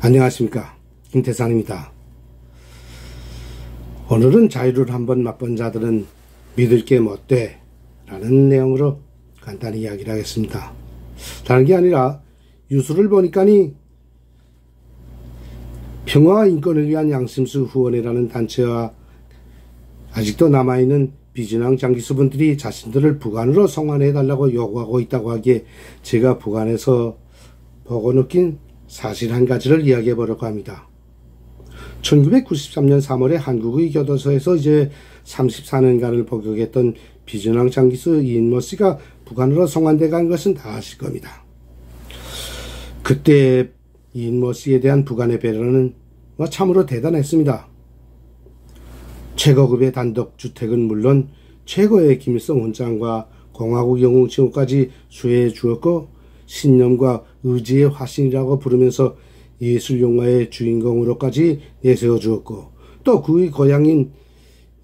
안녕하십니까, 김태산입니다. 오늘은 자유를 한번 맛본 자들은 믿을 게 못돼 라는 내용으로 간단히 이야기를 하겠습니다. 다른 게 아니라 뉴스를 보니까니 평화와 인권을 위한 양심수 후원회라는 단체와 아직도 남아있는 비진왕 장기수분들이 자신들을 북한으로 송환해달라고 요구하고 있다고 하기에 제가 북한에서 보고 느낀 사실 한 가지를 이야기해 보려고 합니다. 1993년 3월에 한국의 교도소에서 이제 34년간을 복역했던 비진왕 장기수 이인모 씨가 북한으로 송환돼 간 것은 다 아실 겁니다. 그때 이인모 씨에 대한 북한의 배려는 참으로 대단했습니다. 최고급의 단독주택은 물론 최고의 김일성 훈장과 공화국 영웅 칭호까지 수여해 주었고, 신념과 의지의 화신이라고 부르면서 예술영화의 주인공으로까지 내세워 주었고, 또 그의 고향인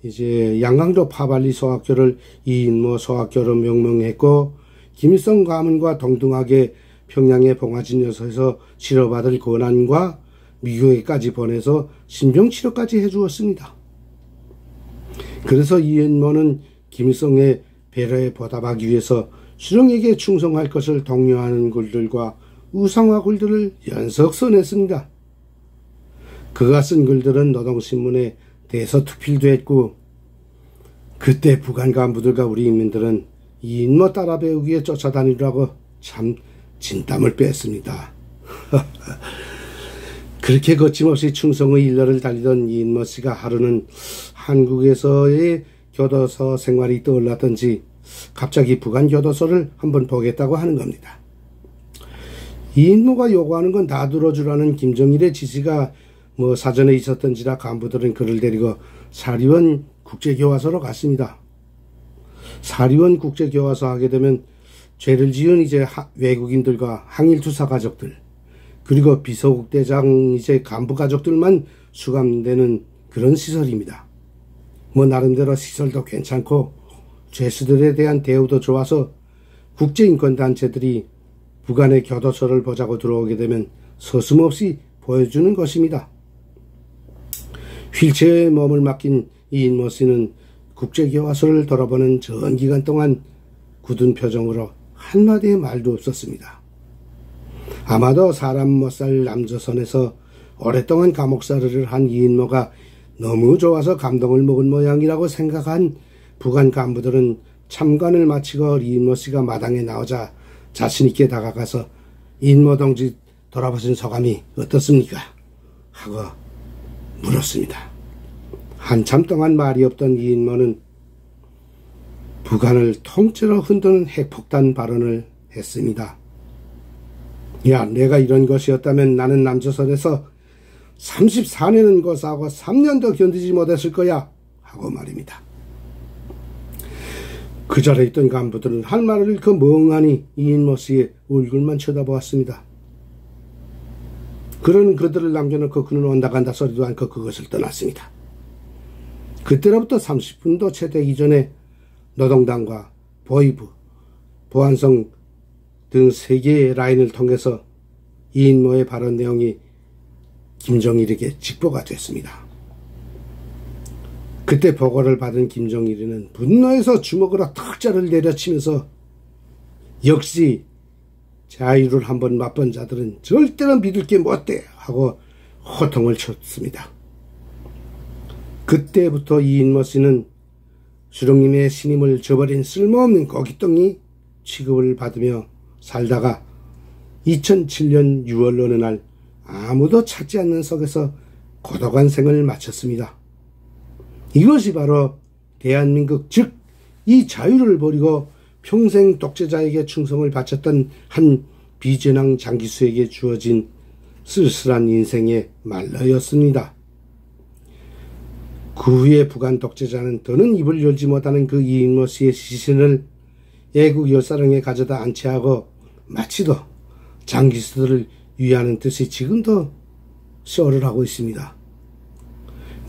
이제 양강도 파발리 소학교를 이인모 소학교로 명명했고, 김일성 가문과 동등하게 평양의 봉화진여소에서 치료받을 권한과 미국에까지 보내서 신병치료까지 해주었습니다. 그래서 이인모는 김일성의 배려에 보답하기 위해서 수령에게 충성할 것을 독려하는 글들과 우상화 글들을 연속 써냈습니다. 그가 쓴 글들은 노동신문에 대서투필도 했고, 그때 북한 간부들과 우리 인민들은 이인모 따라 배우기 위해 쫓아다니려고 참 진땀을 뺐습니다. 그렇게 거침없이 충성의 일러를 달리던 이인모 씨가 하루는 한국에서의 교도소 생활이 떠올랐던지 갑자기 북한 교도소를 한번 보겠다고 하는 겁니다. 이인모가 요구하는 건 다 들어주라는 김정일의 지시가 사전에 있었던지라 간부들은 그를 데리고 사리원 국제교화소로 갔습니다. 사리원 국제교화소 하게 되면 죄를 지은 이제 외국인들과 항일투사 가족들, 그리고 비서국대장 이제 간부 가족들만 수감되는 그런 시설입니다. 나름대로 시설도 괜찮고 죄수들에 대한 대우도 좋아서 국제인권단체들이 북한의 교도소를 보자고 들어오게 되면 서슴없이 보여주는 것입니다. 휠체어에 몸을 맡긴 이인모 씨는 국제교화소를 돌아보는 전 기간 동안 굳은 표정으로 한마디의 말도 없었습니다. 아마도 사람 못 살 남조선에서 오랫동안 감옥살이를 한 이인모가 너무 좋아서 감동을 먹은 모양이라고 생각한 북한 간부들은 참관을 마치고 이인모 씨가 마당에 나오자 자신있게 다가가서 이인모 동지 돌아보신 소감이 어떻습니까? 하고 물었습니다. 한참 동안 말이 없던 이인모는 북한을 통째로 흔드는 핵폭탄 발언을 했습니다. 야, 내가 이런 것이었다면 나는 남조선에서 34년은 고사하고 3년 더 견디지 못했을 거야 하고 말입니다. 그 자리에 있던 간부들은 할 말을 잃고 멍하니 이인모 씨의 얼굴만 쳐다보았습니다. 그러는 그들을 남겨놓고 그는 온다 간다 소리도 않고 그것을 떠났습니다. 그때로부터 30분도 채 되기 전에 노동당과 보이부, 보안성 등 3개의 라인을 통해서 이인모의 발언 내용이 김정일에게 직보가 됐습니다. 그때 보고를 받은 김정일이는 분노해서 주먹으로 턱자를 내려치면서 역시 자유를 한번 맛본 자들은 절대로 믿을 게 못돼 하고 호통을 쳤습니다. 그때부터 이인모 씨는 수령님의 신임을 저버린 쓸모없는 고깃덩이 취급을 받으며 살다가 2007년 6월 어느 날 아무도 찾지 않는 속에서 고독한 생을 마쳤습니다. 이것이 바로 대한민국, 즉 이 자유를 버리고 평생 독재자에게 충성을 바쳤던 한 비진왕 장기수에게 주어진 쓸쓸한 인생의 말러였습니다. 그 후에 북한 독재자는 더는 입을 열지 못하는 그 이인모 씨의 시신을 애국 열사령에 가져다 안치하고 마치도 장기수들을 위하는 뜻이 지금도 쇼를 하고 있습니다.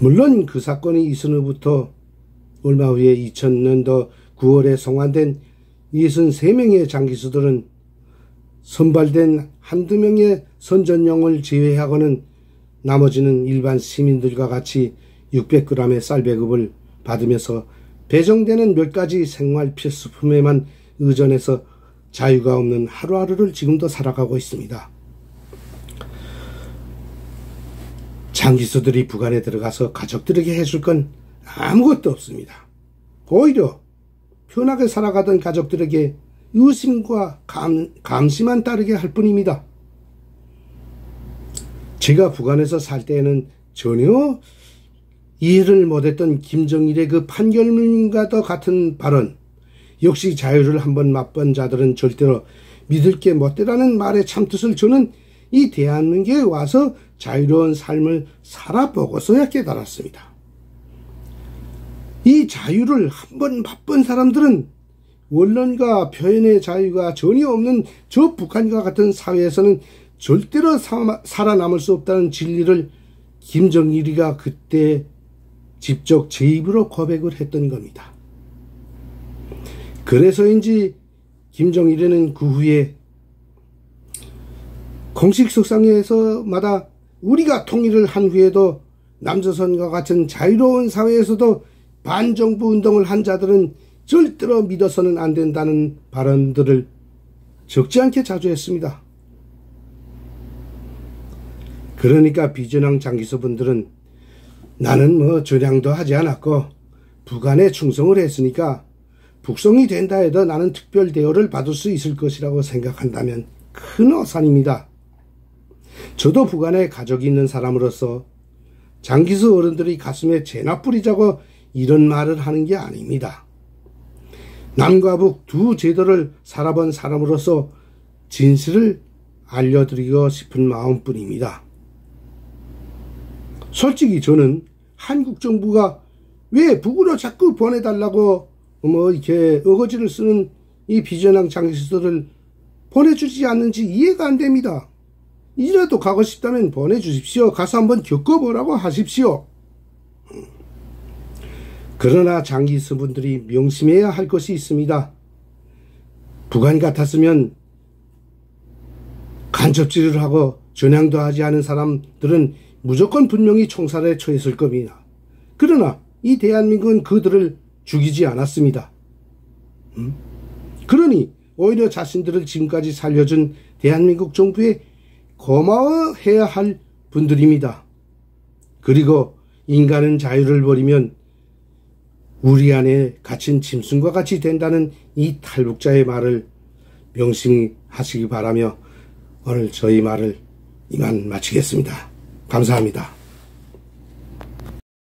물론 그 사건이 있은 후부터 얼마 후에 2000년도 9월에 송환된 63명의 장기수들은 선발된 한두 명의 선전용을 제외하고는 나머지는 일반 시민들과 같이 600g의 쌀 배급을 받으면서 배정되는 몇 가지 생활 필수품에만 의존해서 자유가 없는 하루하루를 지금도 살아가고 있습니다. 장기수들이 북한에 들어가서 가족들에게 해줄 건 아무것도 없습니다. 오히려 편하게 살아가던 가족들에게 의심과 감시만 따르게 할 뿐입니다. 제가 북한에서 살 때에는 전혀 이해를 못했던 김정일의 그 판결문과도 같은 발언, 역시 자유를 한번 맛본 자들은 절대로 믿을 게 못되라는 말의 참뜻을 저는 이 대한민국에 와서 자유로운 삶을 살아보고서야 깨달았습니다. 이 자유를 한번 맛본 사람들은 원론과 표현의 자유가 전혀 없는 저 북한과 같은 사회에서는 절대로 살아남을 수 없다는 진리를 김정일이가 그때 직접 제 입으로 고백을 했던 겁니다. 그래서인지 김정일은 그 후에 공식 석상에서마다 우리가 통일을 한 후에도 남조선과 같은 자유로운 사회에서도 반정부 운동을 한 자들은 절대로 믿어서는 안 된다는 발언들을 적지 않게 자주 했습니다. 그러니까 비전왕 장기수 분들은 나는 전향도 하지 않았고 북한에 충성을 했으니까 북송이 된다 해도 나는 특별 대우를 받을 수 있을 것이라고 생각한다면 큰 오산입니다. 저도 북한에 가족이 있는 사람으로서 장기수 어른들이 가슴에 재나 뿌리자고 이런 말을 하는 게 아닙니다. 남과 북 두 제도를 살아본 사람으로서 진실을 알려드리고 싶은 마음뿐입니다. 솔직히 저는 한국 정부가 왜 북으로 자꾸 보내달라고 이렇게 어거지를 쓰는 이 비전왕 장기수들을 보내주지 않는지 이해가 안 됩니다. 이라도 가고 싶다면 보내주십시오. 가서 한번 겪어보라고 하십시오. 그러나 장기수분들이 명심해야 할 것이 있습니다. 북한 같았으면 간첩질을 하고 전향도 하지 않은 사람들은 무조건 분명히 총살에 처했을 겁니다. 그러나 이 대한민국은 그들을 죽이지 않았습니다. 그러니 오히려 자신들을 지금까지 살려준 대한민국 정부에 고마워해야 할 분들입니다. 그리고 인간은 자유를 버리면 우리 안에 갇힌 짐승과 같이 된다는 이 탈북자의 말을 명심하시기 바라며 오늘 저희 말을 이만 마치겠습니다. 감사합니다.